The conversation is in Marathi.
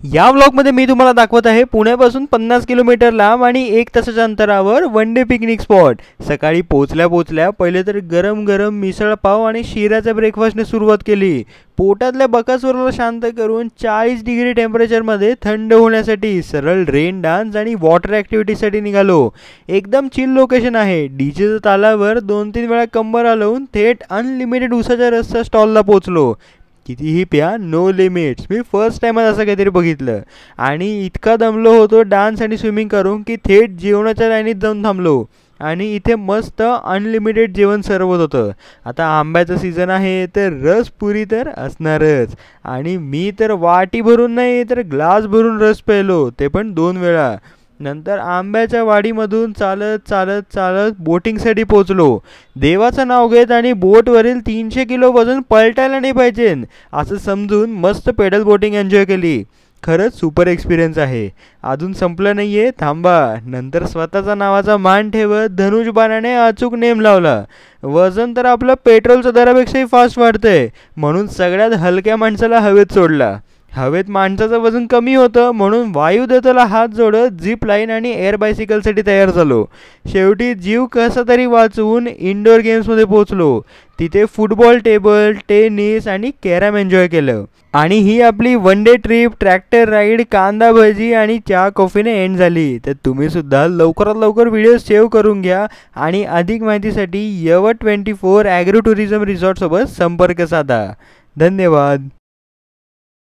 या व्लॉगमध्ये मी तुम्हाला दाखवत आहे पुण्यापासून 50 किलोमीटर लांब आणि 1 तासाच्या अंतरावर वन डे पिकनिक स्पॉट। सकाळी पोचल्या पोचल्या पहिले तर गरम गरम मिसळ पाव आणि शिऱ्याच्या ब्रेकफास्टने सुरुवात केली। पोटातल्या बकासुराला शांत करून 40 डिग्री टेम्परेचरमध्ये थंड होण्यासाठी सरळ रेन डान्स आणि वॉटर ॲक्टिव्हिटीसाठी निघालो। एकदम चिल लोकेशन आहे। डीजेच्या तालावर 2-3 वेळा कंबर हलवून थेट अनलिमिटेड उसाच्या रसच्या स्टॉलला पोचलो। कितीही प्या, नो लिमिट्स। मी फर्स्ट टाइमच असं काहीतरी बघितलं आणि इतका दमलो होतो डान्स आणि स्विमिंग करून की थेट जेवणाच्या लाईनीत जाऊन थांबलो। आणि इथे मस्त अनलिमिटेड जेवण सर्व होत होतं। आता आंब्याचं सीझन आहे तर रस पुरी तर असणारच आणि मी तर वाटी भरून नाही तर ग्लास भरून रस प्यायलो, ते पण 2 वेळा। नंतर आंब्याच्या वाडीमधून चालत चालत चालत बोटिंगसाठी पोचलो। देवाचं नाव घेत आणि बोटवरील 300 किलो वजन पलटायला नाही पाहिजे असं समजून मस्त पेडल बोटिंग एन्जॉय केली। खरंच सुपर एक्सपिरियन्स आहे। अजून संपलं नाही आहे, थांबा। नंतर स्वतःचा नावाचा मान ठेवत धनुष्यबाणाने अचूक नेम लावला। वजन तर आपलं पेट्रोलच्या दरापेक्षाही फास्ट वाढतंय म्हणून सगळ्यात हलक्या माणसाला हवेत सोडला। हवेत माणसाचं वजन कमी होतं म्हणून वायुदत्ताला हात जोडत झिप लाईन आणि एअर बायसिकलसाठी तयार झालो। शेवटी जीव कसा तरी वाचवून इनडोअर गेम्समध्ये पोचलो। तिथे फुटबॉल टेबल, टेनिस आणि कॅरम एन्जॉय केलं आणि ही आपली one day trip tractor ride, कांदा भजी आणि चहा कॉफीने एंड झाली। तर तुम्ही सुद्धा लवकरात लवकर व्हिडिओ सेव्ह करून घ्या आणि अधिक माहितीसाठी यवत 24 ॲग्रो टुरिझम रिसॉर्टसोबत संपर्क साधा। धन्यवाद।